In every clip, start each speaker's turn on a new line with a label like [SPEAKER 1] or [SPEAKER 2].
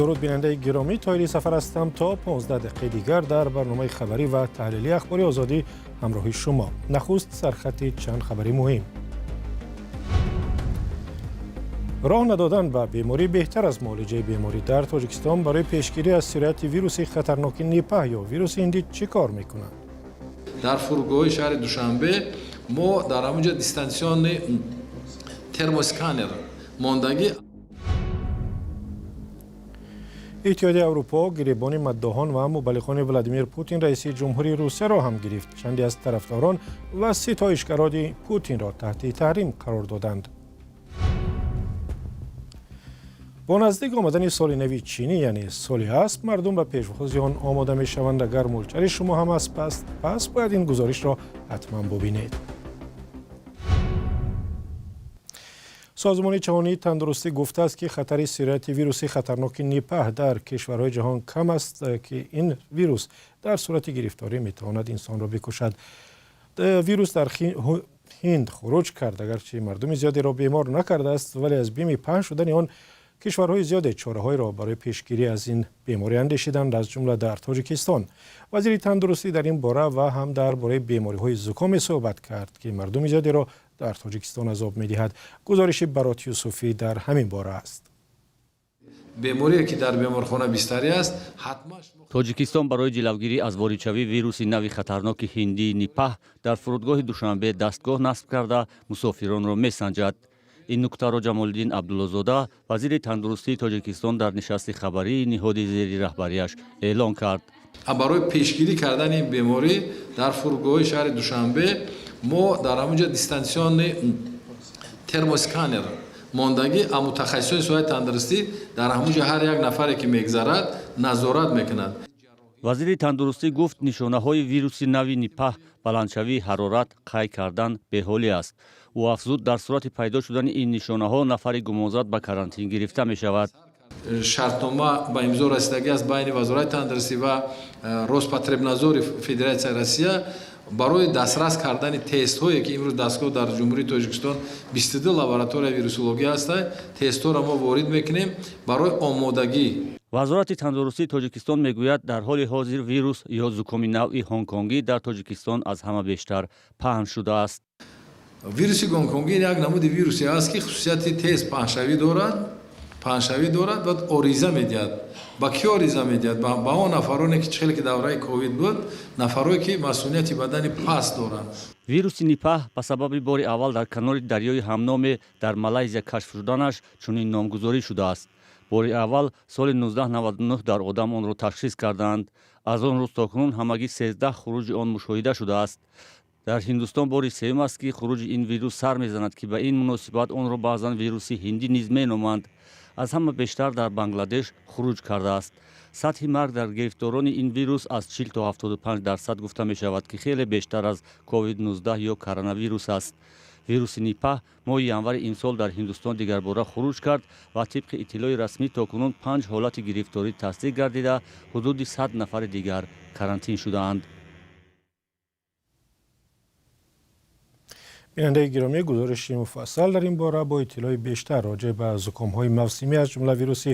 [SPEAKER 1] درود بیننده گرامی، تایری سفر هستم تا 15 دقیقه دیگر در برنامه خبری و تحلیلی اخباری آزادی همراه شما. نخست سرخط چند خبری مهم. راه ندادن به بیماری بهتر از معالجه بیماری. در تاجیکستان برای پیشگیری از سرایت ویروس خطرناک نیپه یا ویروس هندی چه کار میکنند؟
[SPEAKER 2] در فرودگاه شهر دوشنبه ما در همونجا دیستانسیون ترموسکانر ماندگی.
[SPEAKER 1] اتحادیه اروپا گریبان مداحان و مبلغان ولادیمیر پوتین رئیس جمهوری روسیه را هم گرفت. چندی از طرفداران و ستایشگران پوتین را تحت تحریم قرار دادند. با نزدیک آمدن سال نو چینی یعنی سال اسب، مردم به پیش‌خوازی آن آماده می‌شوند. اگر ملچری شما هم از پس باید این گزارش را حتما ببینید. سازمان جهانی تندرستی گفته است که خطر سرایت ویروس خطرناک نیپه در کشورهای جهان کم است که این ویروس در صورت گرفتاری می‌تواند انسان را بکشد. ویروس در هند خروج کرد، اگرچه مردم زیادی را بیمار نکرده است، ولی از بیم پنهان شدن آن کشورهای زیاد چاره‌های را برای پیشگیری از این بیماری اندیشیدند، از جمله در تاجیکستان. وزیر تندرستی در این باره و هم درباره بیماری‌های زکام صحبت کرد که مردم زیادی را در تاجیکستان عذاب می‌دهد. گزارش برات یوسفی در همین باره است.
[SPEAKER 2] بیماری که در بیمارخانه بستری است حتما
[SPEAKER 3] تاجیکستان برای جلوگیری از واریدشوی ویروس نوی خطرناک هندی نیپه در فرودگاه دوشنبه دستگاه نصب کرده مسافران را می‌سنجد. این نکته را جمال‌الدین عبدالله‌زاده وزیر تندرستی تاجیکستان در نشست خبری نهاد زیر رهبریش اعلام کرد.
[SPEAKER 2] برای پیشگیری کردن این بیماری در فرودگاه شهر دوشنبه ما در همونجا دیستانسیون ترموسکانر ماندگی متخصص صحت تندرستی در همونجا هر یک نفری که میگذرد نظارت میکنند.
[SPEAKER 3] وزیر تندرستی گفت نشانه‌های ویروس نوی نیپه بلندشوی حرارت، قی کردن، بهولی است. او افزود در صورت پیدا شدن این نشانه‌ها نفری گمانزد به карантин گرفته می شود.
[SPEAKER 2] شرطنامه به امضا رسیدگی است بین وزارت تندرستی و روزپاتربنادزور فدراسیای روسیه برای دسترس کردن تست هایی که امروز دستگاه در جمهوری تاجیکستان 22 لابراتوری ویروسولوژی است، تست ها را ما وارد میکنیم برای آمادگی.
[SPEAKER 3] وزارت تندرستی تاجیکستان میگوید در حال حاضر ویروس یا زکام نوعی هنگ کنگی در تاجیکستان از همه بیشتر پهن شده است.
[SPEAKER 2] ویروس هنگ کنگی یک نمود ویروسی است که خصوصیت تیز پهنشوی دارد و آریزه میدهد. با کی آریزه میدهد؟ با اون نفرانی که چخیلی که دوره کووید بود، نفرایی که مسئولیت بدن پست دارند.
[SPEAKER 3] ویروس نیپه به سبب بار اول در کنار دریای همنام در مالایزیا کشف شدنش چنین نامگذاری شده است. بار اول سال 1999 در آدم آن را تشخیص کردند. از آن روز تاکنون همگی 13 خروج آن مشاهده شده است. در هندوستان باری سوم است که خروج این ویروس سر میزند که به این مناسبت آن را بعضا ویروس هندی نیز مینامند. از همه بیشتر در بنگلادش خروج کرده است. سطح مرگ در گرفتاران این ویروس از 40 تا 75% گفته می شود که خیلی بیشتر از کووید 19 یا کرونا ویروس است. ویروس نیپه ماه ینور امسال در هندوستان دیگر باره خروج کرد و طبق اطلاع رسمی تاکنون 5 حالت گرفتاری تصدیق گردیده حدود 100 نفر دیگر карантин شده‌اند.
[SPEAKER 1] بیننده گرامی، گزارش مفصل در این باره با اطلاع بیشتر راجع به زکام‌های موسمی از جمله ویروس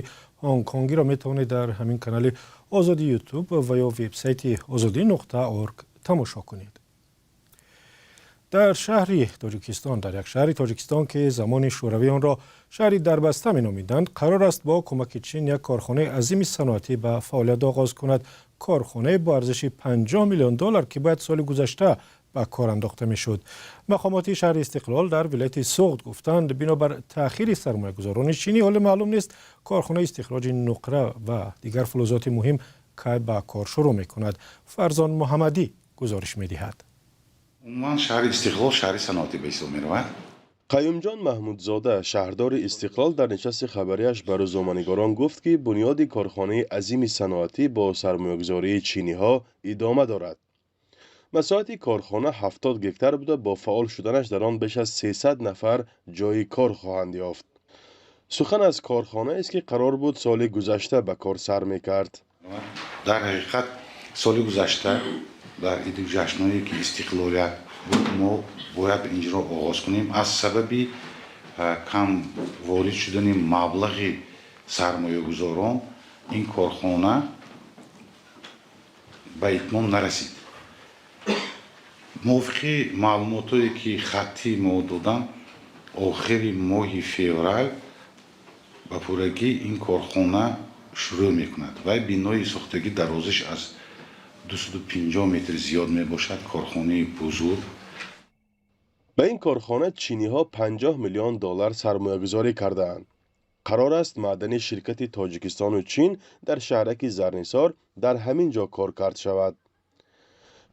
[SPEAKER 1] هنگ کنگی را میتوانید در همین کانال آزادی یوتیوب و یا وبسایت azadi.org تماشا کنید. در شهری تاجیکستان، در یک شهری تاجیکستان که زمان شوروی آن را شهری دربسته مینامیدند، قرار است با کمک چین یک کارخانه عظیم صنعتی به فعالیت آغاز کند. کارخانه با ارزش 50 میلیون دلار که باید سال گذشته به کار انداخته میشد. مقامات شهر استقلال در ولایت سوخت گفتند بنابر تأخیر سرمایه‌گذاران چینی حال معلوم نیست کارخانه استخراج نقره و دیگر فلزات مهم که به کار شروع میکند. فرزان محمدی گزارش میدهد.
[SPEAKER 4] شهر استقلال شهر صنعتی به حساب میرود.
[SPEAKER 5] قیومجان محمودزاده شهردار استقلال در نشست خبریش به روزنامه‌نگاران گفت که بنیاد کارخانه عظیم صنعتی با سرمایه‌گذاری چینی‌ها ادامه دارد. مساحت کارخانه 70 گکتر بوده، با فعال شدنش در آن بیش از 300 نفر جای کار خواهند یافت. سخن از کارخانه است که قرار بود سال گذشته به کار سر می‌کرد.
[SPEAKER 4] در حقیقت سال گذشته در این جشن‌هایی که استقلالیت بود ما باید اینجا را آغاز کنیم. از سبب کم وارد شدن مبلغ سرمایه‌گذاران این کارخانه به اتمام نرسید. موافق معلوماتی که خطی ما دادن آخر ماه فوریه به پورگی این کارخانه شروع میکند و بنای ساختگی درازش از 250 متر زیاد می باشد. کارخانه بزرگ.
[SPEAKER 5] به این کارخانه چینی ها 50 میلیون دلار سرمایه گذاری کردند. قرار است معدن شرکت تاجیکستان و چین در شهرک زرنسار در همین جا کار کرد شود.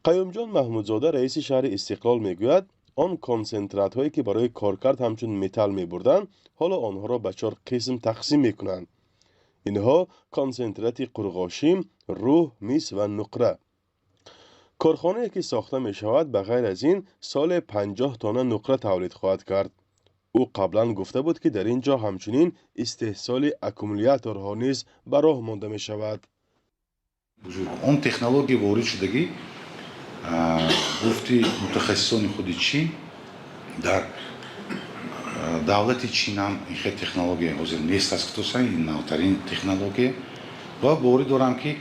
[SPEAKER 5] قیومجان محمودزاده رئیس شهر استقلال میگوید آن کنسنترات هایی که برای کارکرد همچون متل میبردند حالا آنها را به 4 قسم تقسیم میکنند. اینها کنسنترات قرغاشیم، روح، میس و نقره. کارخانه که ساخته می شود به غیر از این سال 50 تانه نقره تولید خواهد کرد. او قبلا گفته بود که در اینجا همچنین استحصال اکومولیاتورها نیز به راه مانده می شود.
[SPEAKER 4] اون تکنولوژی وارد شدگی گفتی متخصصان خود چین در دولت چین هم این خیلی تکنولوژی حاضر نیست است که این نوترین تکنولوژی و وارد دارم که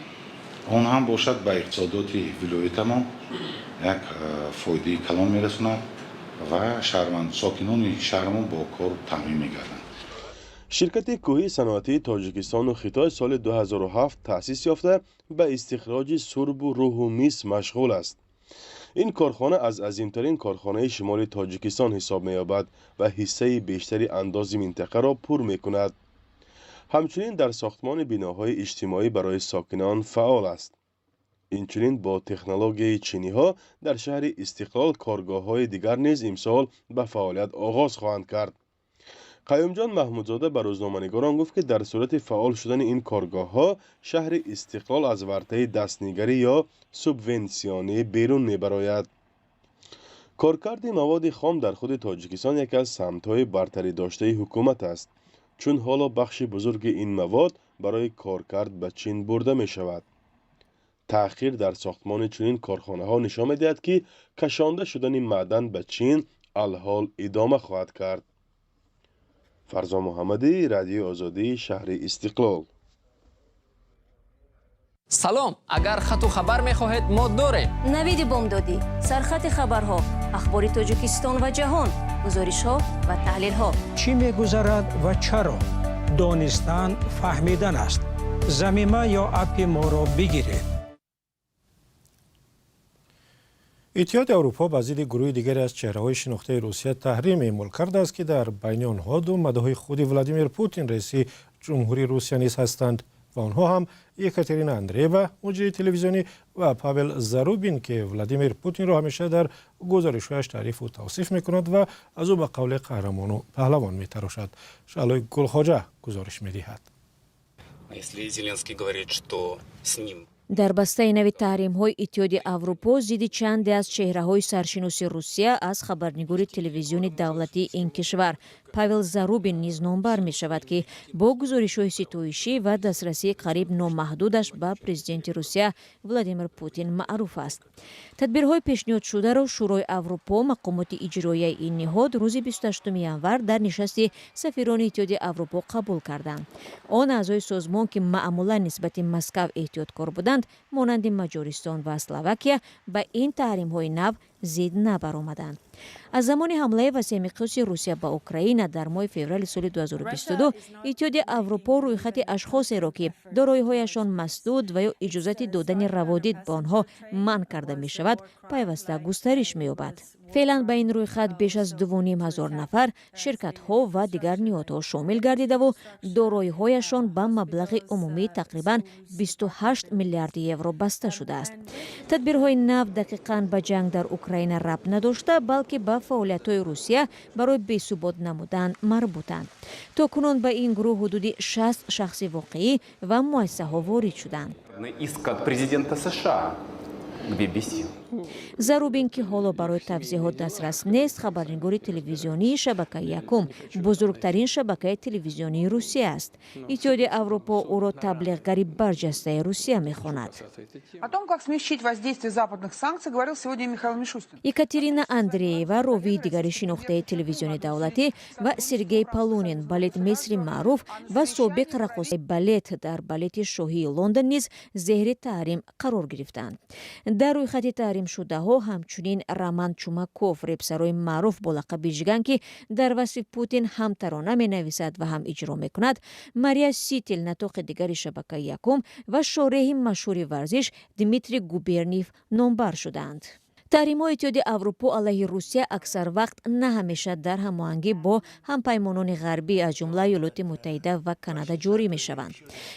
[SPEAKER 4] آن هم باشد به اقتصادات ولایت ما یک فایده کلان میرسوند و ساکنان شهرمان با کار تامین میگردند.
[SPEAKER 5] شرکت کوهی صنعتی تاجیکستان و خیتای سال 2007 تأسیس یافته به استخراج سرب و روح و میس مشغول است. این کارخانه از عظیمترین کارخانه شمال تاجیکستان حساب می‌یابد و حصه بیشتری انداز منطقه را پر می‌کند. همچنین در ساختمان بناهای اجتماعی برای ساکنان فعال است. اینچنین با تکنولوژی چینی ها در شهر استقلال کارگاه های دیگر نیز امسال به فعالیت آغاز خواهند کرد. قیومجان محمودزاده به روزنامه‌نگاران گفت که در صورت فعال شدن این کارگاه ها شهر استقلال از ورطه دستنگری یا سوبونسیونی بیرون میبراید. کارکرد مواد خام در خود تاجیکستان یکی از سمت‌های برتری داشته حکومت است، چون حالا بخش بزرگ این مواد برای کارکرد به چین برده می شود. تأخیر در ساختمان چنین کارخانه ها نشان می‌دهد که کشانده شدن معدن به چین الحال ادامه خواهد کرد. فرزا محمدی، رادیو آزادی، شهر استقلال.
[SPEAKER 6] سلام، اگر خط و خبر می‌خواهید ما داریم.
[SPEAKER 7] نوید بامدادی، سرخط خبرها، اخبار تاجیکستان و جهان، گزارش‌ها و تحلیل‌ها.
[SPEAKER 8] چی می‌گذرد و چرا؟ دانستن فهمیدن است. زمینه یا اپ ما را بگیرید.
[SPEAKER 1] اتحاد اروپا با ضد گروه دیگری از چهره‌های شناخته روسیه تحریم اعمال کرده است که در بین آنها دو مداح خود ولادیمیر پوتین رئیس جمهوری روسیه نیز هستند و آنها هم یکاترینا اندرییوا مجری تلویزیونی و پاول زاروبین که ولادیمیر پوتین را همیشه در گزارش‌هایش تعریف و توصیف می‌کند و از او به قول قهرمان و پهلوان می‌تراشد. شعلوی گلخواجه گزارش می‌دهد.
[SPEAKER 7] در بسته نوی تحریم‌های اتحاد اروپا ضد چند از چهره‌های سرشناسی روسیه از خبرنگاری تلویزیون دولتی این کشور پاول زاروبین نیز نامبر می‌شود که با گزارش‌های ستایشی و دسترسی قریب نامحدودش به پرزیدنت روسیه ولادیمیر پوتین معروف است. تدبیرهای پیشنهاد شده را شورای اروپا مقامات اجرایی این نهاد روز 28 ژانویه در نشست سفیران اتحاد اروپا قبول کردند. آن اعضای سازمان که معمولا نسبت مسکو احتیاطکار بودند مانند مجارستان و اسلواکیه به این تحریم‌های نو ضد نبرآمدند. از زمان حمله وسیع مقیاس روسیه به اوکراین در ماه فوریه سال 2022 اتحاد اروپا روی خط اشخاصی را که دارایی‌هایشان مسدود و یا اجازه دادن روادید به آنها منع کرده می شود پیوسته گسترش می‌یابد. فعلا به این روی خط بیش از 2,500 نفر شرکت‌ها و دیگر نهادها شامل گردیده و دارایی‌هایشان به مبلغ عمومی تقریباً 28 میلیارد یورو بسته شده است. تدبیرهای نو دقیقاً به جنگ در اوکراین ربط نداشته بلکه به فعالیت‌های روسیه برای بی‌ثبات نمودن مربوطند. تاکنون به این گروه حدود 60 شخص واقعی و مؤسسه‌ها وارد شدند. зарубин ки ҳоло барои тавзеҳот дастрас нест, хабарнигори телевизионии шабакаи якум, бузургтарин шабакаи телевизионии Русия аст. иттиҳоди Аврупо ӯро таблиғгари барҷастаи Русия мехонад.
[SPEAKER 9] О том, как смягчить воздействие западных санкций, говорил сегодня Михаил Мишустин.
[SPEAKER 7] Екатерина Андреева, ровии дигари шинохтаи телевизиони давлатӣ ва Сергей Полунин, балетместри маъруф ва собиқ рақосаи балет дар балети шоҳии Лондон низ зеҳри таҳрим қарор гирифтанд. дар рӯйхати таҳримшудаҳо ҳамчунин Роман Чумаков, репсарои маъруф бо лақаби Жиган, ки дар васфи Путин ҳам тарона менависад ва ҳам иҷро мекунад, Мария Ситил, натоқи дигари шабакаи якум ва шореҳи машҳури варзиш Дмитрий Губерниев номбар шуданд. таҳримҳои иттиҳоди Аврупо алайҳи Русия аксар вақт на ҳамеша дар ҳамоҳангӣ бо ҳампаймонони ғарбӣ аз ҷумла Иёлоти Муттаҳида ва Канада ҷорӣ мешаванд.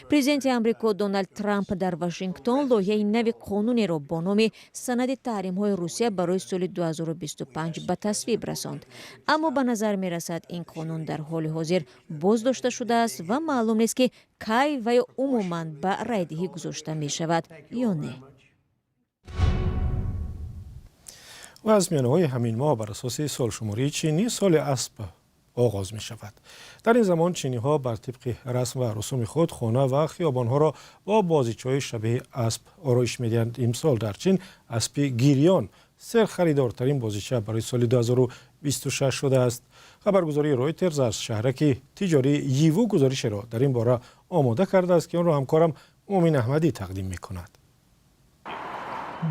[SPEAKER 7] Президенти Амрико Дональд Трамп дар Вашингтон лоиҳаи нави қонунеро бо номи санади таҳримҳои Русия барои соли 2025 ба тасвиб расонд. аммо ба назар мерасад ин қонун дар ҳоли ҳозир боздошта шудааст ва маълум нест ки кай ва ё умуман ба райдиҳӣ гузошта мешавад ё не.
[SPEAKER 1] و از میانه‌های همین ماه بر اساس سالشماری چینی سال اسب آغاز می شود. در این زمان چینی ها بر طبق رسم و رسوم خود خانه و خیابان ها را با بازیچه‌های شبیه اسب آرایش می دهند. امسال در چین اسب گیریان سرخریدارترین بازیچه برای سال 2026 شده است. خبرگزاری رویترز از شهرک تجاری ییوو گزارش را در این باره آماده کرده است که آن را همکارم مومن احمدی تقدیم می کند.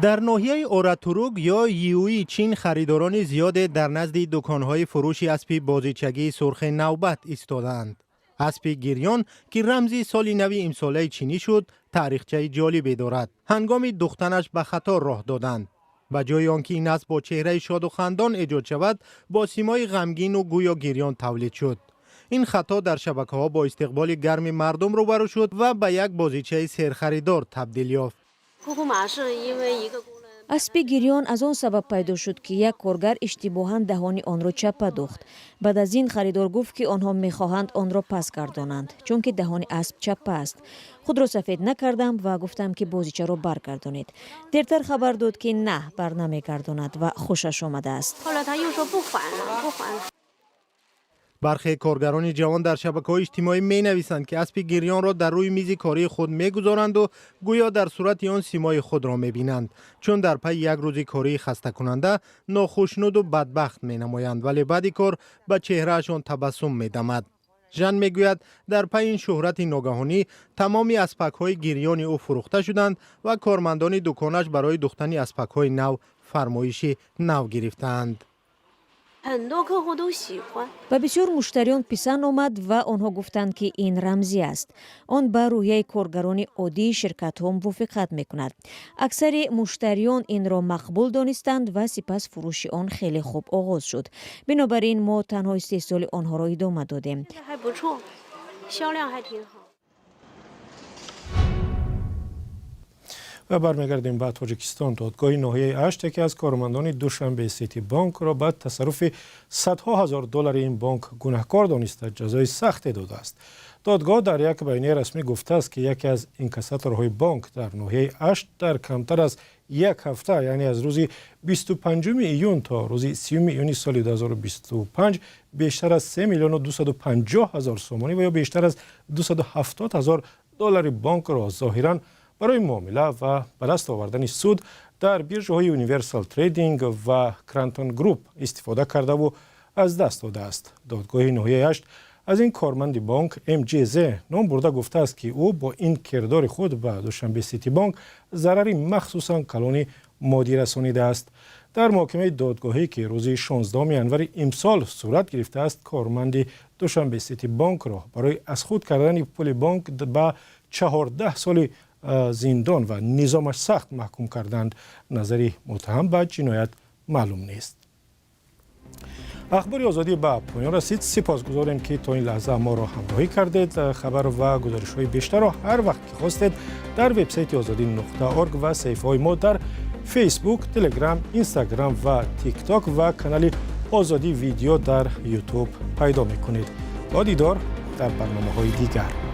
[SPEAKER 10] در ناحیه اوراتوروگ یا ییوی چین خریداران زیاد در نزد دکانهای فروش اسب بازیچگی سرخ نوبت ایستادند. اسب گیریان که رمزی سال نو امساله چینی شد، تاریخچه جالبی دارد. هنگام دوختنش به خطا راه دادند. به جای آنکه این اسب با چهره شاد و خندان ایجاد شود، با سیمای غمگین و گویا گیریان تولید شد. این خطا در شبکه‌ها با استقبال گرم مردم روبرو شد و به یک بازیچه سرخریدار تبدیل یافت.
[SPEAKER 7] اسب گیریان از آن سبب پیدا شد که یک کارگر اشتباهاً دهان آن را چپه دوخت. بعد از این خریدار گفت که آنها می‌خواهند آن را پس گردانند چون که دهان اسب چپه است. خود را سفید نکردم و گفتم که بازیچه را برگردانید. دیرتر خبر داد که نه، بر نمیگرداند و خوشش آمده است.
[SPEAKER 10] برخی کارگران جوان در شبکه‌های اجتماعی می‌نویسند که اسب گیریان را در روی میز کاری خود می‌گذارند و گویا در صورت آن سیمای خود را می‌بینند، چون در پی یک روز کاری خسته کننده ناخوشنود و بدبخت می‌نمایند، ولی بعد کار به چهرهشان تبسم می‌دمد. ژن میگوید در پی این شهرت ناگهانی تمامی اسپک‌های گیریان او فروخته شدند و کارمندان دکانش برای دوختن اسپک‌های نو فرمایش نو گرفتند.
[SPEAKER 7] و بسیار مشتریان پسند آمد و آنها گفتند که این رمزی است. آن بر روحیه کارگران عادی شرکت ها موافقت میکند. اکثر مشتریان این را مقبول دانستند و سپس فروش آن خیلی خوب آغاز شد. بنابراین ما تنها استحصال آنها را ادامه دادیم.
[SPEAKER 1] و برمیگردیم به تاجیکستان. دادگاه ناحیه اشت یکی از کارمندان دوشنبه سیتی بانک را بعد تصرف صدها هزار دلار این بانک گناهکار دانسته جزای سخت داده است. دادگاه در یک بیانیه رسمی گفته است که یکی از اینکاساتورهای بانک در ناحیه اشت در کمتر از یک هفته، یعنی از روز 25 ایون تا روز 30 ایون سال 2025 بیشتر از 3 میلیون و 250 هزار سومانی و یا بیشتر از 270 هزار دلار بانک را ظاهراً برای معامله و به دست آوردن سود در بیرژهای یونیورسال تریدینگ و کرانتون گروپ استفاده کرده و از دست داده است. دادگاه ناحیه اشت از این کارمند بانک MJZ نام برده گفته است که او با این کردار خود به دوشنبه سیتی بانک ضرری مخصوصاً کلانی مادی رسانیده است. در محکمه دادگاهی که روز 16 انور امسال صورت گرفته است، کارمند دوشنبه سیتی بانک را برای از خود کردن پول بانک به 14 سال زندان و نظامش سخت محکوم کردند. نظری متهم به جنایت معلوم نیست. اخبار آزادی به پایان رسید. سپاسگزاریم که تا این لحظه ما را همراهی کردید. خبر و گزارش‌های بیشتر را هر وقت که خواستید در وبسایت azadi.org و صفحه‌های ما در فیسبوک، تلگرام، اینستاگرام و تیک تاک و کانال آزادی ویدیو در یوتیوب پیدا می‌کنید. با دیدار در برنامه‌های دیگر.